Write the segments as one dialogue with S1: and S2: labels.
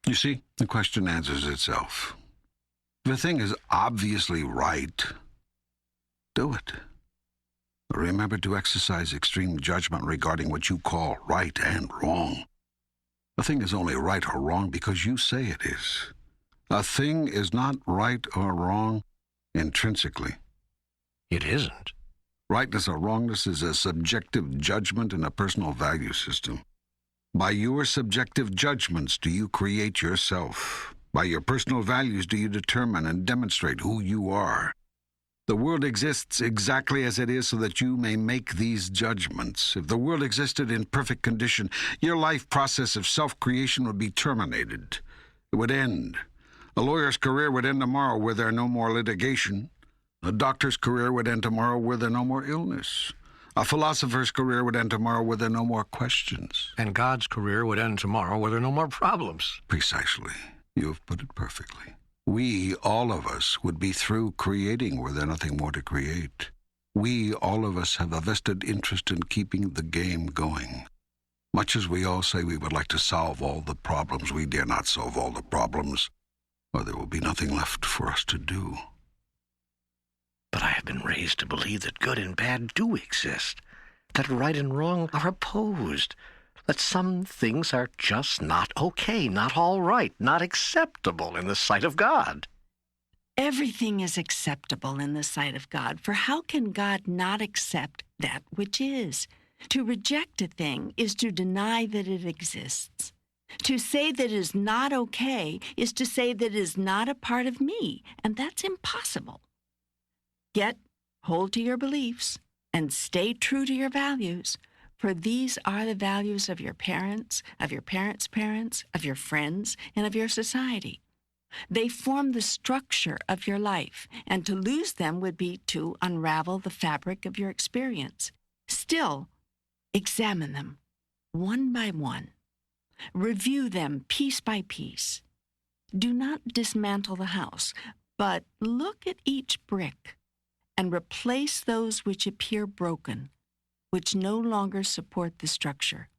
S1: You see, the question answers itself. If a thing is obviously right, do it. But remember to exercise extreme judgment regarding what you call right and wrong. A thing is only right or wrong because you say it is. A thing is not right or wrong intrinsically.
S2: It isn't.
S1: Rightness or wrongness is a subjective judgment in a personal value system. By your subjective judgments do you create yourself. By your personal values do you determine and demonstrate who you are. The world exists exactly as it is so that you may make these judgments. If the world existed in perfect condition, your life process of self-creation would be terminated. It would end. A lawyer's career would end tomorrow were there no more litigation. A doctor's career would end tomorrow were there no more illness. A philosopher's career would end tomorrow were there no more questions.
S2: And God's career would end tomorrow were there no more problems.
S1: Precisely. You have put it perfectly. We, all of us, would be through creating were there nothing more to create. We, all of us, have a vested interest in keeping the game going. Much as we all say we would like to solve all the problems, we dare not solve all the problems, or there will be nothing left for us to do.
S2: But I have been raised to believe that good and bad do exist, that right and wrong are opposed, that some things are just not okay, not all right, not acceptable in the sight of God.
S3: Everything is acceptable in the sight of God, for how can God not accept that which is? To reject a thing is to deny that it exists. To say that it is not okay is to say that it is not a part of me, and that's impossible. Yet, hold to your beliefs and stay true to your values, for these are the values of your parents, of your parents' parents, of your friends, and of your society. They form the structure of your life, and to lose them would be to unravel the fabric of your experience. Still, examine them one by one. Review them piece by piece. Do not dismantle the house, but look at each brick and replace those which appear broken, which no longer support the structure.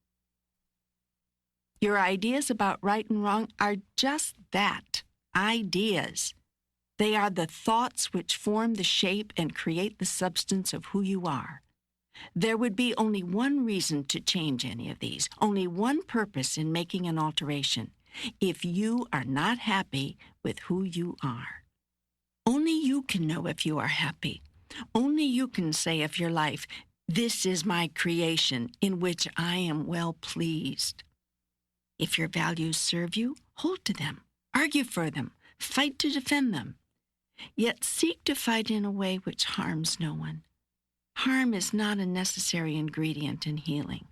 S3: Your ideas about right and wrong are just that, ideas. They are the thoughts which form the shape and create the substance of who you are. There would be only one reason to change any of these, only one purpose in making an alteration, if you are not happy with who you are. Only you can know if you are happy. Only you can say of your life, "This is my creation in which I am well pleased." If your values serve you, hold to them, argue for them, fight to defend them. Yet seek to fight in a way which harms no one. Harm is not a necessary ingredient in healing.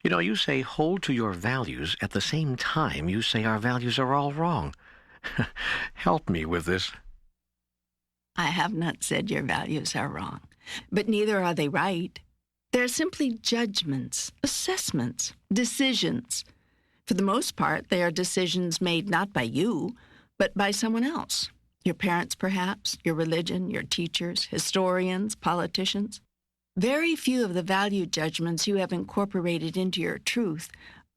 S2: You know, you say hold to your values. At the same time, you say our values are all wrong. Help me with this.
S3: I have not said your values are wrong, but neither are they right. They're simply judgments, assessments, decisions. For the most part, they are decisions made not by you, but by someone else. Your parents, perhaps, your religion, your teachers, historians, politicians. Very few of the value judgments you have incorporated into your truth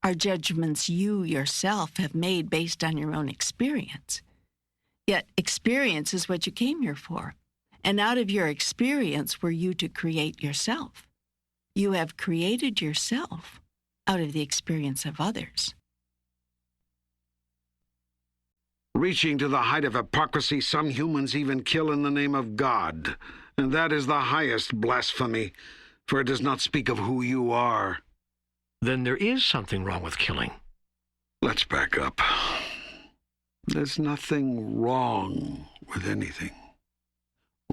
S3: are judgments you yourself have made based on your own experience. Yet experience is what you came here for, and out of your experience were you to create yourself. You have created yourself out of the experience of others.
S1: Reaching to the height of hypocrisy, some humans even kill in the name of God, and that is the highest blasphemy, for it does not speak of who you are.
S2: Then there is something wrong with killing.
S1: Let's back up. There's nothing wrong with anything.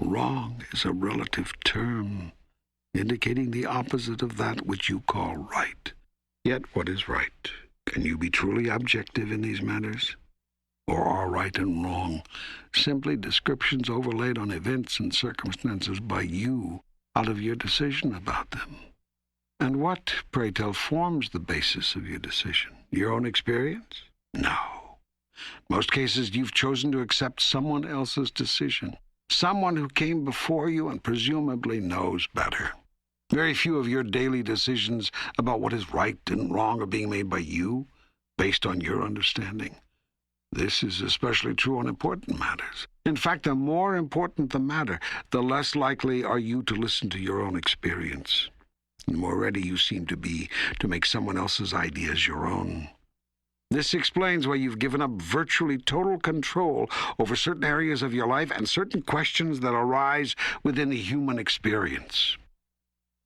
S1: Wrong is a relative term, indicating the opposite of that which you call right. Yet what is right? Can you be truly objective in these matters? Or are right and wrong simply descriptions overlaid on events and circumstances by you out of your decision about them? And what, pray tell, forms the basis of your decision? Your own experience? No. In most cases, you've chosen to accept someone else's decision, someone who came before you and presumably knows better. Very few of your daily decisions about what is right and wrong are being made by you, based on your understanding. This is especially true on important matters. In fact, the more important the matter, the less likely are you to listen to your own experience. The more ready you seem to be to make someone else's ideas your own. This explains why you've given up virtually total control over certain areas of your life and certain questions that arise within the human experience.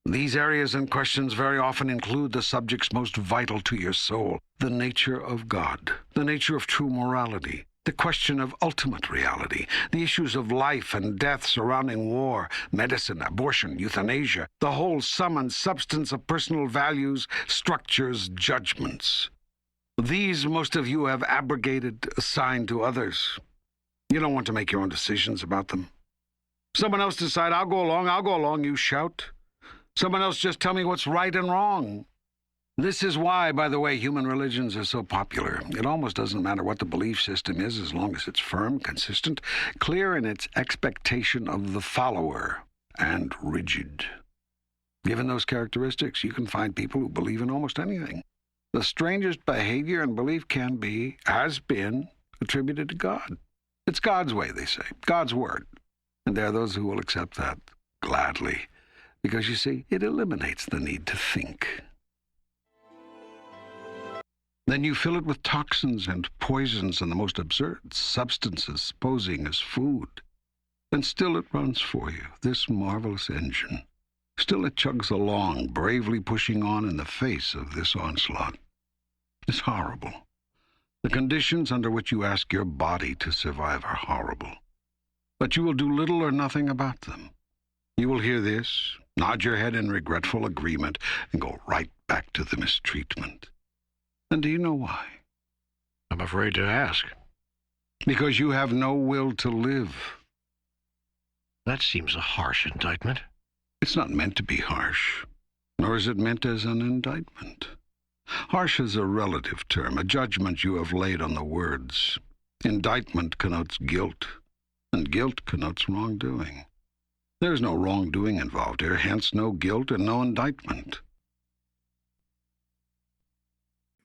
S1: These areas and questions very often include the subjects most vital to your soul: the nature of God, the nature of true morality, the question of ultimate reality, the issues of life and death surrounding war, medicine, abortion, euthanasia, the whole sum and substance of personal values, structures, judgments. These most of you have abrogated, assigned to others. You don't want to make your own decisions about them. Someone else decide, I'll go along, you shout. Someone else just tell me what's right and wrong. This is why, by the way, human religions are so popular. It almost doesn't matter what the belief system is as long as it's firm, consistent, clear in its expectation of the follower, and rigid. Given those characteristics, you can find people who believe in almost anything. The strangest behavior and belief has been, attributed to God. It's God's way, they say, God's word. And there are those who will accept that gladly, because, you see, it eliminates the need to think. Then you fill it with toxins and poisons and the most absurd substances posing as food. And still it runs for you, this marvelous engine. Still it chugs along, bravely pushing on in the face of this onslaught. It's horrible. The conditions under which you ask your body to survive are horrible. But you will do little or nothing about them. You will hear this, nod your head in regretful agreement, and go right back to the mistreatment. And do you know why?
S2: I'm afraid to ask.
S1: Because you have no will to live.
S2: That seems a harsh indictment.
S1: It's not meant to be harsh, nor is it meant as an indictment. Harsh is a relative term, a judgment you have laid on the words. Indictment connotes guilt, and guilt connotes wrongdoing. There is no wrongdoing involved here, hence no guilt and no indictment.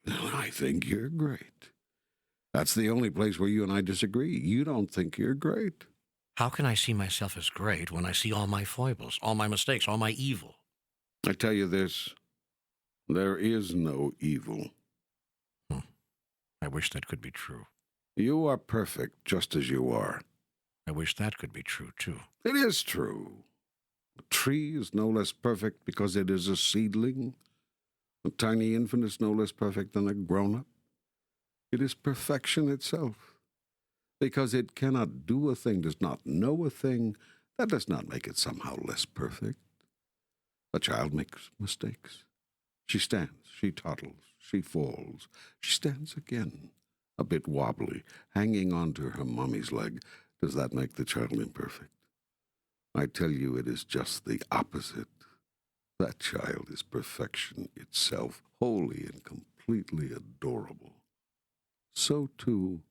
S4: I think you're great. That's the only place where you and I disagree. You don't think you're great.
S2: How can I see myself as great when I see all my foibles, all my mistakes, all my evil?
S4: I tell you this, there is no evil.
S2: I wish that could be true.
S4: You are perfect just as you are.
S2: I wish that could be true, too.
S4: It is true. A tree is no less perfect because it is a seedling. A tiny infant is no less perfect than a grown-up. It is perfection itself. Because it cannot do a thing, does not know a thing, that does not make it somehow less perfect. A child makes mistakes. She stands, she toddles, she falls. She stands again, a bit wobbly, hanging onto her mommy's leg. Does that make the child imperfect? I tell you, it is just the opposite. That child is perfection itself, wholly and completely adorable. So, too,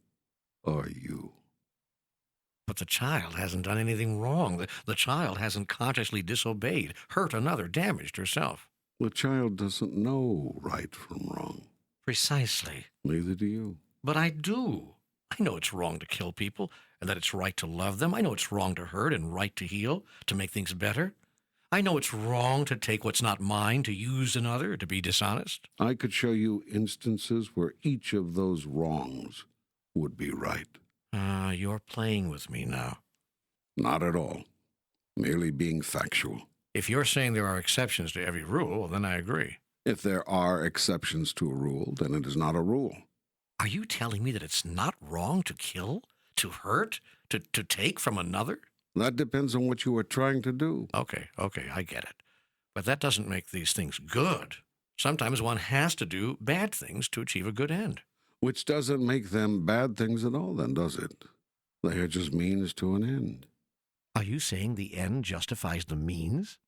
S4: are you.
S2: But the child hasn't done anything wrong. The child hasn't consciously disobeyed, hurt another, damaged herself.
S4: The child doesn't know right from wrong.
S2: Precisely.
S4: Neither do you.
S2: But I do. I know it's wrong to kill people, and that it's right to love them. I know it's wrong to hurt and right to heal, to make things better. I know it's wrong to take what's not mine, to use another, to be dishonest.
S4: I could show you instances where each of those wrongs would be right.
S2: You're playing with me now.
S4: Not at all. Merely being factual.
S2: If you're saying there are exceptions to every rule, then I agree.
S4: If there are exceptions to a rule, then it is not a rule.
S2: Are you telling me that it's not wrong to kill, to hurt, to take from another?
S4: That depends on what you are trying to do.
S2: Okay, I get it. But that doesn't make these things good. Sometimes one has to do bad things to achieve a good end.
S4: Which doesn't make them bad things at all, then, does it? They are just means to an end.
S2: Are you saying the end justifies the means?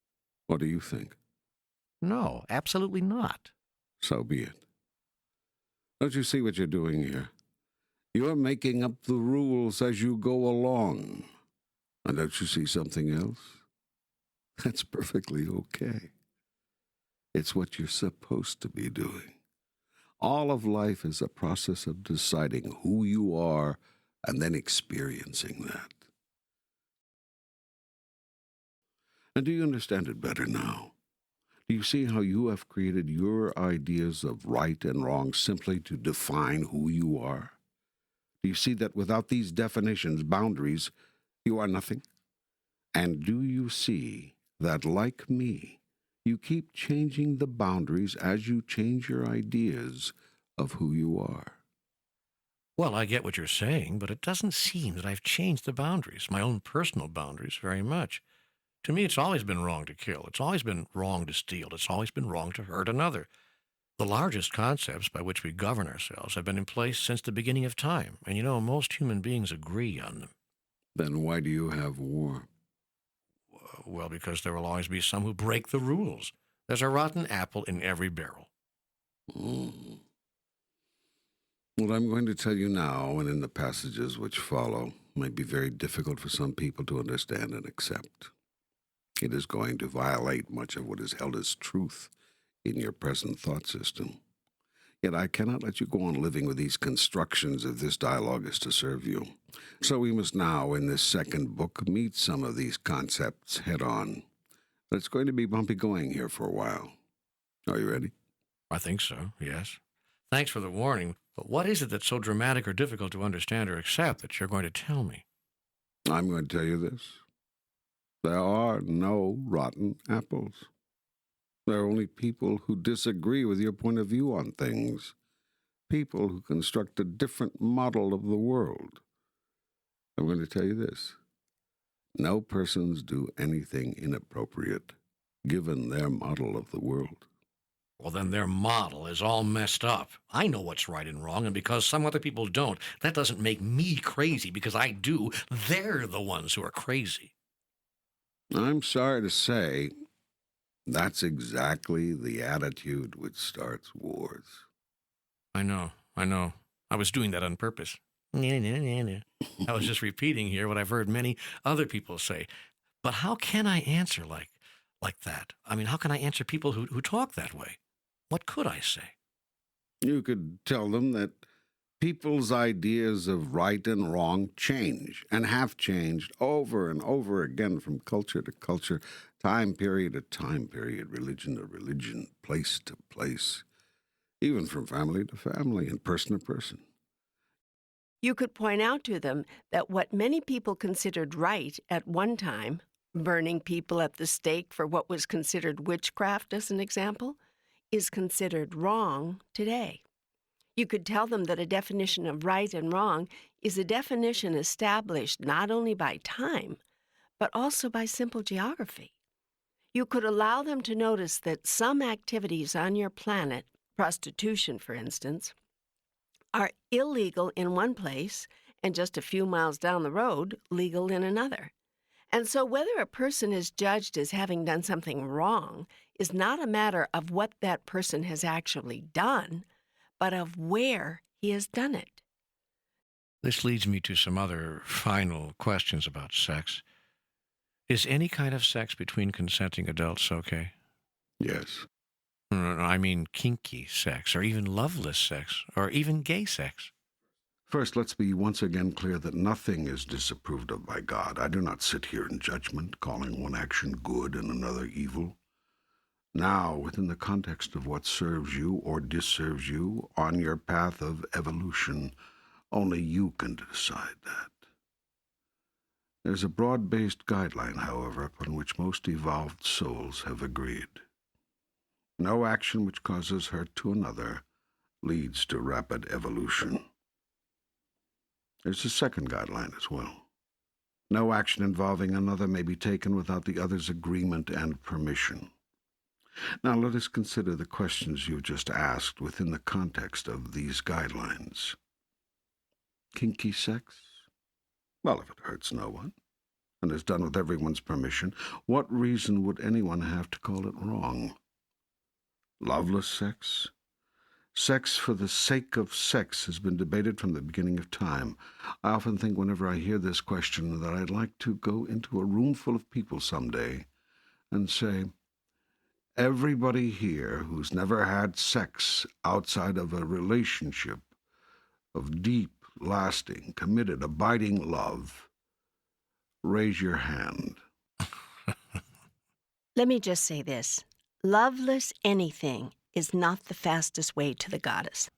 S4: What do you think?
S2: No, absolutely not.
S4: So be it. Don't you see what you're doing here? You're making up the rules as you go along. And don't you see something else? That's perfectly okay. It's what you're supposed to be doing. All of life is a process of deciding who you are and then experiencing that. And do you understand it better now? Do you see how you have created your ideas of right and wrong simply to define who you are? Do you see that without these definitions, boundaries, you are nothing? And do you see that, like me, you keep changing the boundaries as you change your ideas of who you are?
S2: Well, I get what you're saying, but it doesn't seem that I've changed the boundaries, my own personal boundaries, very much. To me, it's always been wrong to kill. It's always been wrong to steal. It's always been wrong to hurt another. The largest concepts by which we govern ourselves have been in place since the beginning of time, and most human beings agree on them.
S4: Then why do you have war?
S2: Well, because there will always be some who break the rules. There's a rotten apple in every barrel.
S4: Mm. What I'm going to tell you now and in the passages which follow may be very difficult for some people to understand and accept. It is going to violate much of what is held as truth in your present thought system. Yet I cannot let you go on living with these constructions if this dialogue is to serve you. So we must now, in this second book, meet some of these concepts head on. But it's going to be bumpy going here for a while. Are you ready?
S2: I think so, yes. Thanks for the warning, but what is it that's so dramatic or difficult to understand or accept that you're going to tell me?
S4: I'm going to tell you this. There are no rotten apples. There are only people who disagree with your point of view on things, people who construct a different model of the world. I'm going to tell you this. No persons do anything inappropriate, given their model of the world.
S2: Well, then their model is all messed up. I know what's right and wrong, and because some other people don't, that doesn't make me crazy because I do. They're the ones who are crazy.
S4: I'm sorry to say, that's exactly the attitude which starts wars.
S2: I know. I was doing that on purpose. I was just repeating here what I've heard many other people say. But how can I answer like that? I mean, how can I answer people who talk that way? What could I say?
S4: You could tell them that people's ideas of right and wrong change and have changed over and over again from culture to culture, time period to time period, religion to religion, place to place, even from family to family and person to person.
S5: You could point out to them that what many people considered right at one time, burning people at the stake for what was considered witchcraft as an example, is considered wrong today. You could tell them that a definition of right and wrong is a definition established not only by time, but also by simple geography. You could allow them to notice that some activities on your planet, prostitution for instance, are illegal in one place and just a few miles down the road, legal in another. And so whether a person is judged as having done something wrong is not a matter of what that person has actually done, but of where he has done it.
S2: This leads me to some other final questions about sex. Is any kind of sex between consenting adults okay?
S4: Yes.
S2: No, I mean kinky sex, or even loveless sex, or even gay sex.
S4: First, let's be once again clear that nothing is disapproved of by God. I do not sit here in judgment, calling one action good and another evil. Now, within the context of what serves you or disserves you on your path of evolution, only you can decide that. There's a broad-based guideline, however, upon which most evolved souls have agreed. No action which causes hurt to another leads to rapid evolution. There's a second guideline as well. No action involving another may be taken without the other's agreement and permission. Now let us consider the questions you've just asked within the context of these guidelines. Kinky sex? Well, if it hurts no one, and is done with everyone's permission, what reason would anyone have to call it wrong? Loveless sex? Sex for the sake of sex has been debated from the beginning of time. I often think whenever I hear this question that I'd like to go into a room full of people someday and say, Everybody here who's never had sex outside of a relationship of deep, lasting, committed, abiding love, raise your hand.
S5: Let me just say this. Loveless anything is not the fastest way to the goddess.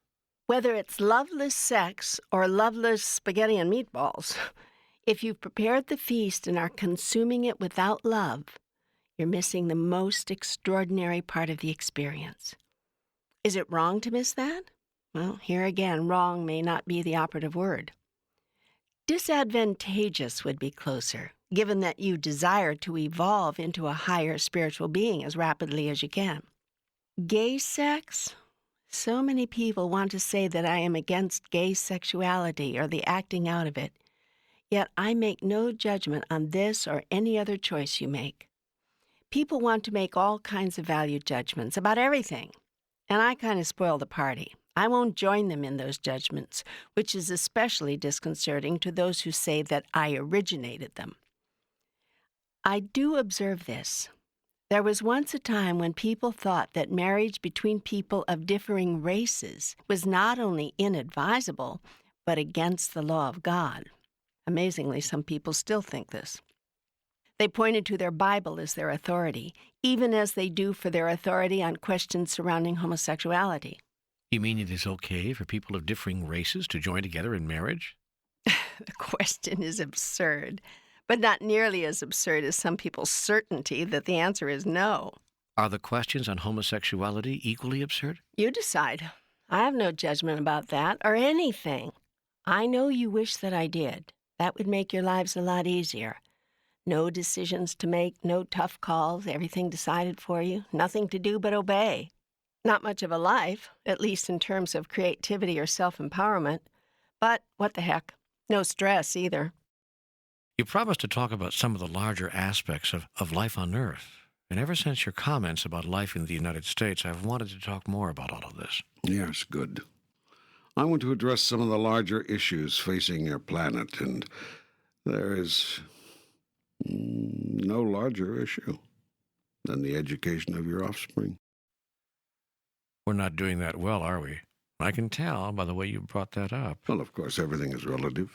S5: Whether it's loveless sex or loveless spaghetti and meatballs, if you've prepared the feast and are consuming it without love, you're missing the most extraordinary part of the experience. Is it wrong to miss that? Well, here again, wrong may not be the operative word. Disadvantageous would be closer, given that you desire to evolve into a higher spiritual being as rapidly as you can. Gay sex? So many people want to say that I am against gay sexuality or the acting out of it, yet I make no judgment on this or any other choice you make. People want to make all kinds of value judgments about everything, and I kind of spoil the party. I won't join them in those judgments, which is especially disconcerting to those who say that I originated them. I do observe this. There was once a time when people thought that marriage between people of differing races was not only inadvisable, but against the law of God. Amazingly, some people still think this. They pointed to their Bible as their authority, even as they do for their authority on questions surrounding homosexuality.
S2: You mean it is okay for people of differing races to join together in marriage?
S5: The question is absurd, but not nearly as absurd as some people's certainty that the answer is no.
S2: Are the questions on homosexuality equally absurd?
S5: You decide. I have no judgment about that or anything. I know you wish that I did. That would make your lives a lot easier. No decisions to make, no tough calls, everything decided for you, nothing to do but obey. Not much of a life, at least in terms of creativity or self-empowerment. But what the heck? No stress either.
S2: You promised to talk about some of the larger aspects of life on Earth. And ever since your comments about life in the United States, I've wanted to talk more about all of this.
S4: Yes, good. I want to address some of the larger issues facing your planet, and there is no larger issue than the education of your offspring.
S2: We're not doing that well, are we? I can tell by the way you brought that up.
S4: Well, of course, everything is relative.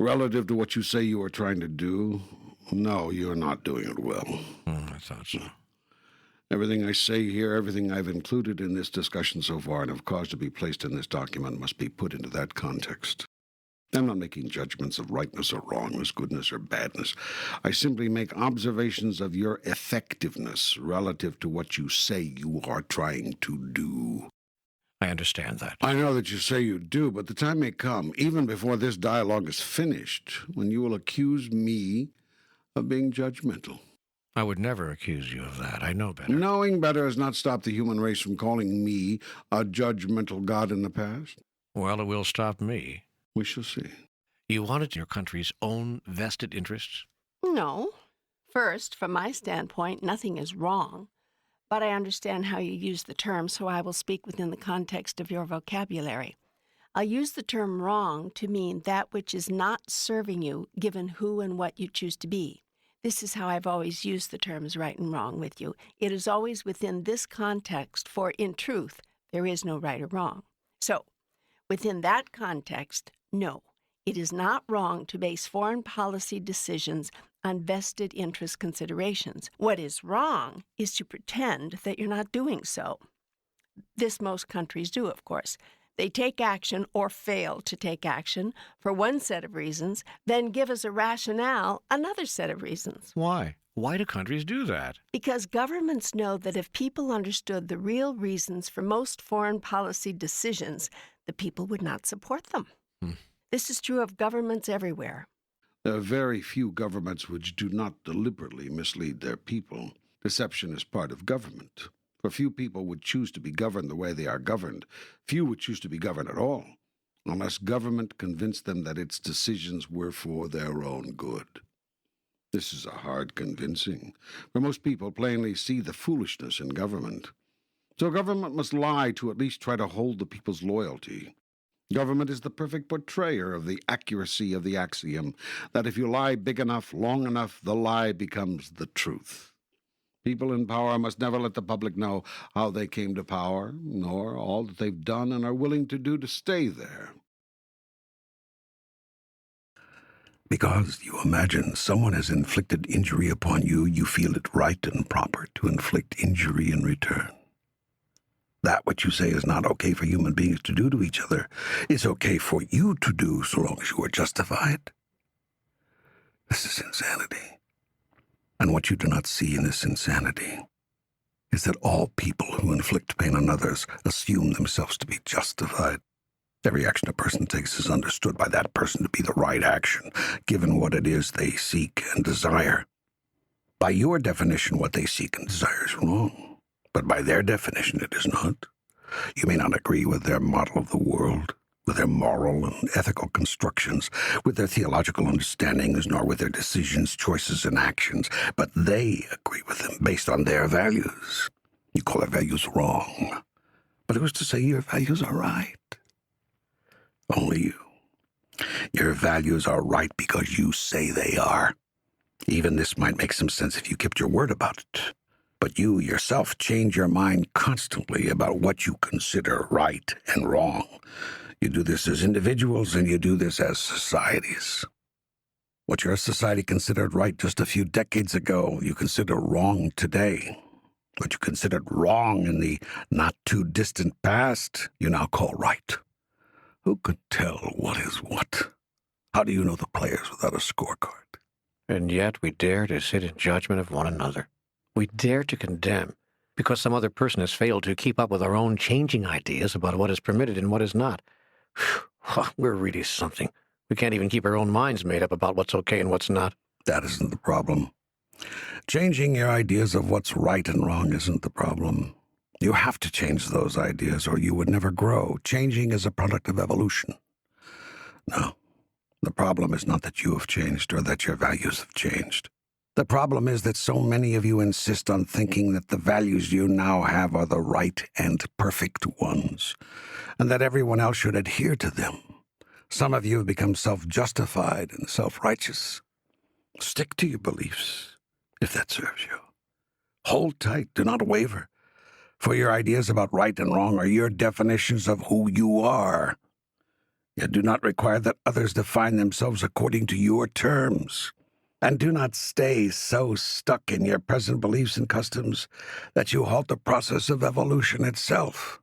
S4: Relative to what you say you are trying to do, no, you're not doing it well.
S2: I thought so.
S4: Everything I say here, everything I've included in this discussion so far and have caused to be placed in this document must be put into that context. I'm not making judgments of rightness or wrongness, goodness or badness. I simply make observations of your effectiveness relative to what you say you are trying to do.
S2: I understand that.
S4: I know that you say you do, but the time may come, even before this dialogue is finished, when you will accuse me of being judgmental.
S2: I would never accuse you of that. I know better.
S4: Knowing better has not stopped the human race from calling me a judgmental God in the past.
S2: Well, it will stop me.
S4: We shall see.
S2: You wanted your country's own vested interests?
S5: No. First, from my standpoint, nothing is wrong. But I understand how you use the term, so I will speak within the context of your vocabulary. I'll use the term wrong to mean that which is not serving you, given who and what you choose to be. This is how I've always used the terms right and wrong with you. It is always within this context, for in truth, there is no right or wrong. So, within that context, no, it is not wrong to base foreign policy decisions on vested interest considerations. What is wrong is to pretend that you're not doing so. This most countries do, of course. They take action or fail to take action for one set of reasons, then give us a rationale, another set of reasons.
S2: Why? Why do countries do that?
S5: Because governments know that if people understood the real reasons for most foreign policy decisions, the people would not support them. This is true of governments everywhere.
S4: There are very few governments which do not deliberately mislead their people. Deception is part of government. For few people would choose to be governed the way they are governed. Few would choose to be governed at all, unless government convinced them that its decisions were for their own good. This is a hard convincing, for most people plainly see the foolishness in government. So government must lie to at least try to hold the people's loyalty. Government is the perfect portrayer of the accuracy of the axiom that if you lie big enough, long enough, the lie becomes the truth. People in power must never let the public know how they came to power, nor all that they've done and are willing to do to stay there.
S1: Because you imagine someone has inflicted injury upon you, you feel it right and proper to inflict injury in return. That which you say is not okay for human beings to do to each other is okay for you to do so long as you are justified. This is insanity. And what you do not see in this insanity is that all people who inflict pain on others assume themselves to be justified. Every action a person takes is understood by that person to be the right action, given what it is they seek and desire. By your definition, what they seek and desire is wrong, but by their definition, it is not. You may not agree with their model of the world, with their moral and ethical constructions, with their theological understandings, nor with their decisions, choices, and actions, but they agree with them based on their values. You call their values wrong, but who's to say your values are right? Only you. Your values are right because you say they are. Even this might make some sense if you kept your word about it. But you yourself change your mind constantly about what you consider right and wrong. You do this as individuals, and you do this as societies. What your society considered right just a few decades ago, you consider wrong today. What you considered wrong in the not-too-distant past, you now call right. Who could tell what is what? How do you know the players without a scorecard?
S2: And yet we dare to sit in judgment of one another. We dare to condemn because some other person has failed to keep up with our own changing ideas about what is permitted and what is not. We're really something. We can't even keep our own minds made up about what's okay and what's not.
S1: That isn't the problem. Changing your ideas of what's right and wrong isn't the problem. You have to change those ideas or you would never grow. Changing is a product of evolution. No, the problem is not that you have changed or that your values have changed. The problem is that so many of you insist on thinking that the values you now have are the right and perfect ones, and that everyone else should adhere to them. Some of you have become self-justified and self-righteous. Stick to your beliefs, if that serves you. Hold tight, do not waver, for your ideas about right and wrong are your definitions of who you are. Yet do not require that others define themselves according to your terms. And do not stay so stuck in your present beliefs and customs that you halt the process of evolution itself.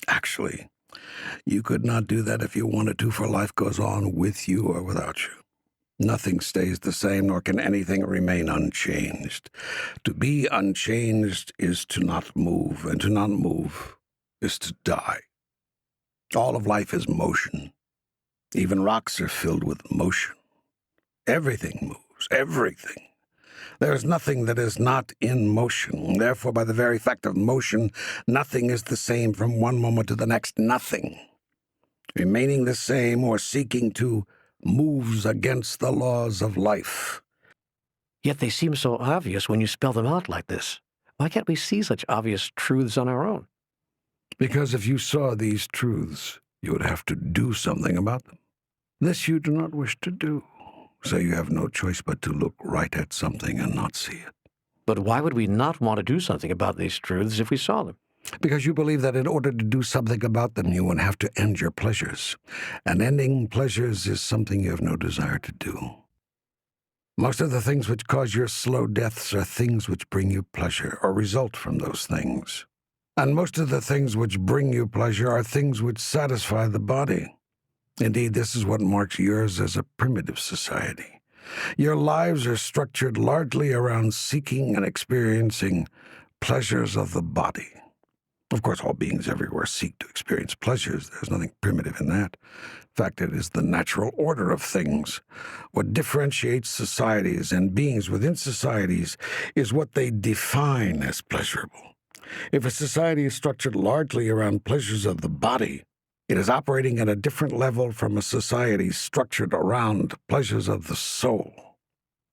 S1: Actually, you could not do that if you wanted to, for life goes on with you or without you. Nothing stays the same, nor can anything remain unchanged. To be unchanged is to not move, and to not move is to die. All of life is motion. Even rocks are filled with motion. Everything moves, everything. There is nothing that is not in motion. Therefore, by the very fact of motion, nothing is the same from one moment to the next. Nothing. Remaining the same or seeking to moves against the laws of life.
S2: Yet they seem so obvious when you spell them out like this. Why can't we see such obvious truths on our own?
S1: Because if you saw these truths, you would have to do something about them. This you do not wish to do. So you have no choice but to look right at something and not see it.
S2: But why would we not want to do something about these truths if we saw them?
S1: Because you believe that in order to do something about them, you would have to end your pleasures. And ending pleasures is something you have no desire to do. Most of the things which cause your slow deaths are things which bring you pleasure or result from those things. And most of the things which bring you pleasure are things which satisfy the body. Indeed, this is what marks yours as a primitive society. Your lives are structured largely around seeking and experiencing pleasures of the body. Of course, all beings everywhere seek to experience pleasures. There's nothing primitive in that. In fact, it is the natural order of things. What differentiates societies and beings within societies is what they define as pleasurable. If a society is structured largely around pleasures of the body, it is operating at a different level from a society structured around pleasures of the soul.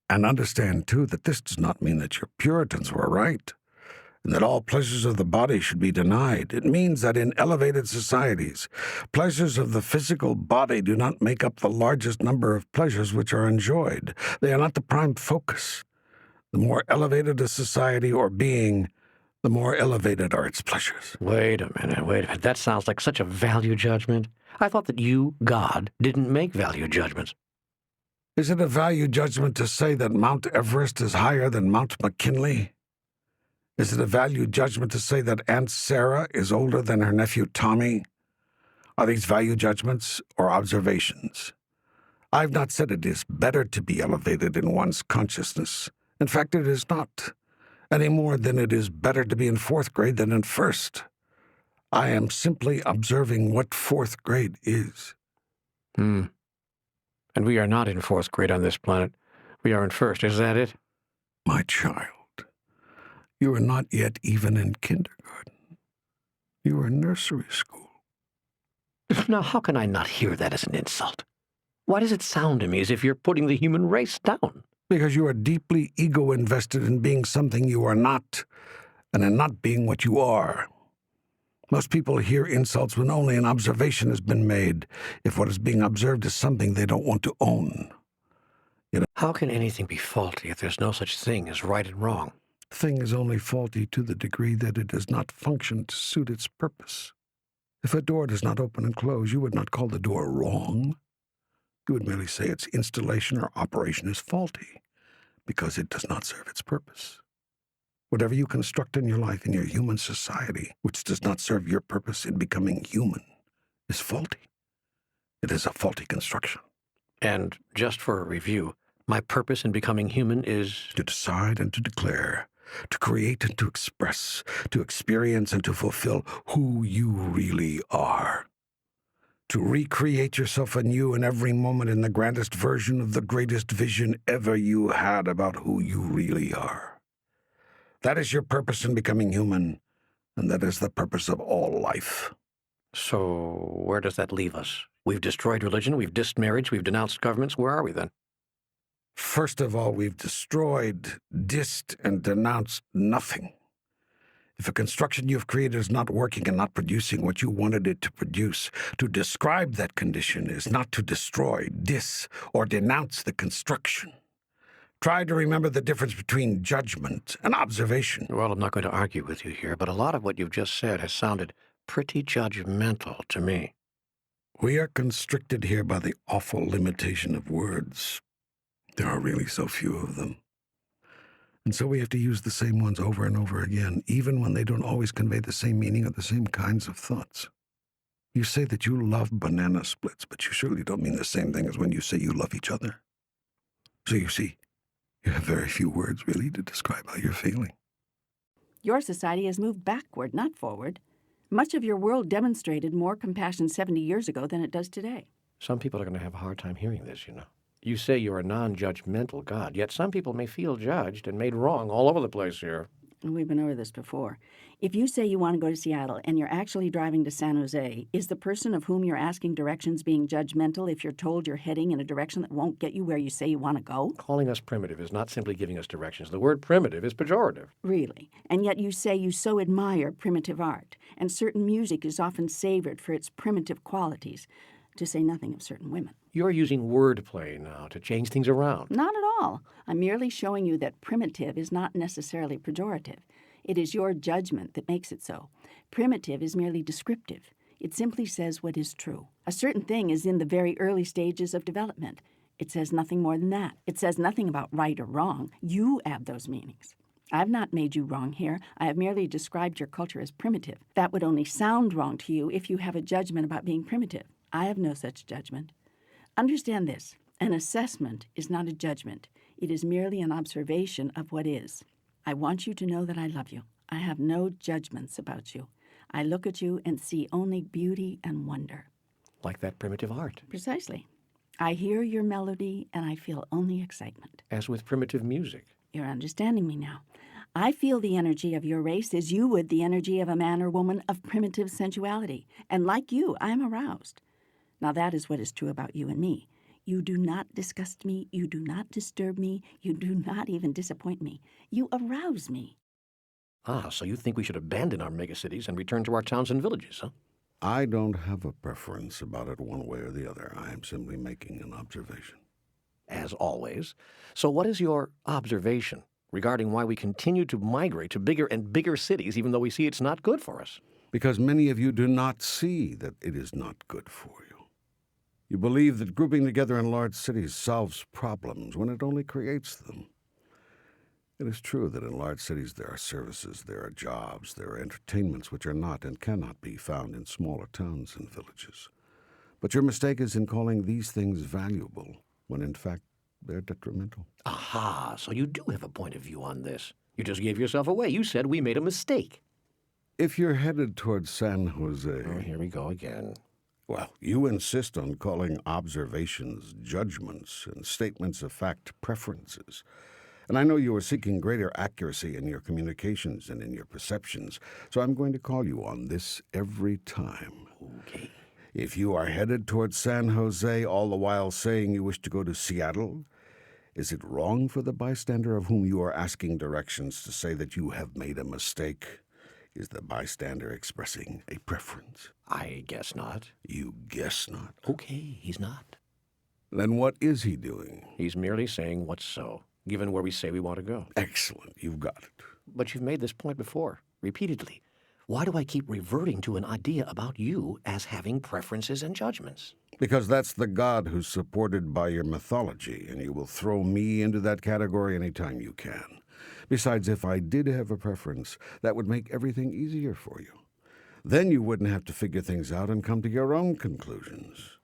S1: And understand, too, that this does not mean that your Puritans were right, and that all pleasures of the body should be denied. It means that in elevated societies, pleasures of the physical body do not make up the largest number of pleasures which are enjoyed. They are not the prime focus.
S4: The more elevated a society or being, the more elevated are its pleasures.
S2: Wait a minute. That sounds like such a value judgment. I thought that you, God, didn't make value judgments.
S4: Is it a value judgment to say that Mount Everest is higher than Mount McKinley? Is it a value judgment to say that Aunt Sarah is older than her nephew Tommy? Are these value judgments or observations? I've not said it is better to be elevated in one's consciousness. In fact, it is not, any more than it is better to be in fourth grade than in first. I am simply observing what fourth grade is.
S2: And we are not in fourth grade on this planet. We are in first. Is that it?
S4: My child, you are not yet even in kindergarten. You are in nursery school.
S2: Now, how can I not hear that as an insult? Why does it sound to me as if you're putting the human race down?
S4: Because you are deeply ego-invested in being something you are not, and in not being what you are. Most people hear insults when only an observation has been made, if what is being observed is something they don't want to own.
S2: How can anything be faulty if there's no such thing as right and wrong?
S4: Thing is only faulty to the degree that it does not function to suit its purpose. If a door does not open and close, you would not call the door wrong. You would merely say its installation or operation is faulty, because it does not serve its purpose. Whatever you construct in your life, in your human society, which does not serve your purpose in becoming human, is faulty. It is a faulty construction.
S2: And just for a review, my purpose in becoming human is
S4: To decide and to declare, to create and to express, to experience and to fulfill who you really are. To recreate yourself anew in every moment in the grandest version of the greatest vision ever you had about who you really are. That is your purpose in becoming human, and that is the purpose of all life.
S2: So where does that leave us? We've destroyed religion, we've dissed marriage, we've denounced governments. Where are we then?
S4: First of all, we've destroyed, dissed, and denounced nothing. If a construction you've created is not working and not producing what you wanted it to produce, to describe that condition is not to destroy, diss, or denounce the construction. Try to remember the difference between judgment and observation.
S2: Well, I'm not going to argue with you here, but a lot of what you've just said has sounded pretty judgmental to me.
S4: We are constricted here by the awful limitation of words. There are really so few of them. And so we have to use the same ones over and over again, even when they don't always convey the same meaning or the same kinds of thoughts. You say that you love banana splits, but you surely don't mean the same thing as when you say you love each other. So you see, you have very few words really to describe how you're feeling.
S6: Your society has moved backward, not forward. Much of your world demonstrated more compassion 70 years ago than it does today.
S2: Some people are going to have a hard time hearing this, you know. You say you're a non-judgmental God, yet some people may feel judged and made wrong all over the place here.
S6: We've been over this before. If you say you want to go to Seattle and you're actually driving to San Jose, is the person of whom you're asking directions being judgmental if you're told you're heading in a direction that won't get you where you say you want to go?
S2: Calling us primitive is not simply giving us directions. The word primitive is pejorative.
S6: Really? And yet you say you so admire primitive art, and certain music is often savored for its primitive qualities, to say nothing of certain women.
S2: You're using wordplay now to change things around.
S6: Not at all. I'm merely showing you that primitive is not necessarily pejorative. It is your judgment that makes it so. Primitive is merely descriptive. It simply says what is true. A certain thing is in the very early stages of development. It says nothing more than that. It says nothing about right or wrong. You add those meanings. I've not made you wrong here. I have merely described your culture as primitive. That would only sound wrong to you if you have a judgment about being primitive. I have no such judgment. Understand this. An assessment is not a judgment. It is merely an observation of what is. I want you to know that I love you. I have no judgments about you. I look at you and see only beauty and wonder.
S2: Like that primitive art.
S6: Precisely. I hear your melody and I feel only excitement.
S2: As with primitive music.
S6: You're understanding me now. I feel the energy of your race as you would the energy of a man or woman of primitive sensuality. And like you, I am aroused. Now that is what is true about you and me. You do not disgust me, you do not disturb me, you do not even disappoint me. You arouse me.
S2: Ah, so you think we should abandon our megacities and return to our towns and villages, huh?
S4: I don't have a preference about it one way or the other. I am simply making an observation.
S2: As always. So what is your observation? regarding why we continue to migrate to bigger and bigger cities even though we see it's not good for us.
S4: Because many of you do not see that it is not good for you. You believe that grouping together in large cities solves problems when it only creates them. It is true that in large cities there are services, there are jobs, there are entertainments which are not and cannot be found in smaller towns and villages. But your mistake is in calling these things valuable, when in fact they're detrimental.
S2: Aha, so you do have a point of view on this. You just gave yourself away. You said we made a mistake.
S4: If you're headed towards San Jose...
S2: Oh, here we go again.
S4: Well, you insist on calling observations judgments and statements of fact preferences. And I know you are seeking greater accuracy in your communications and in your perceptions, so I'm going to call you on this every time.
S2: Okay.
S4: If you are headed towards San Jose all the while saying you wish to go to Seattle, is it wrong for the bystander of whom you are asking directions to say that you have made a mistake? Is the bystander expressing a preference?
S2: I guess not.
S4: You guess not.
S2: Okay, he's not.
S4: Then what is he doing?
S2: He's merely saying what's so, given where we say we want to go.
S4: Excellent, you've got it.
S2: But you've made this point before, repeatedly. Why do I keep reverting to an idea about you as having preferences and judgments?
S4: Because that's the God who's supported by your mythology, and you will throw me into that category any time you can. Besides, if I did have a preference, that would make everything easier for you. Then you wouldn't have to figure things out and come to your own conclusions.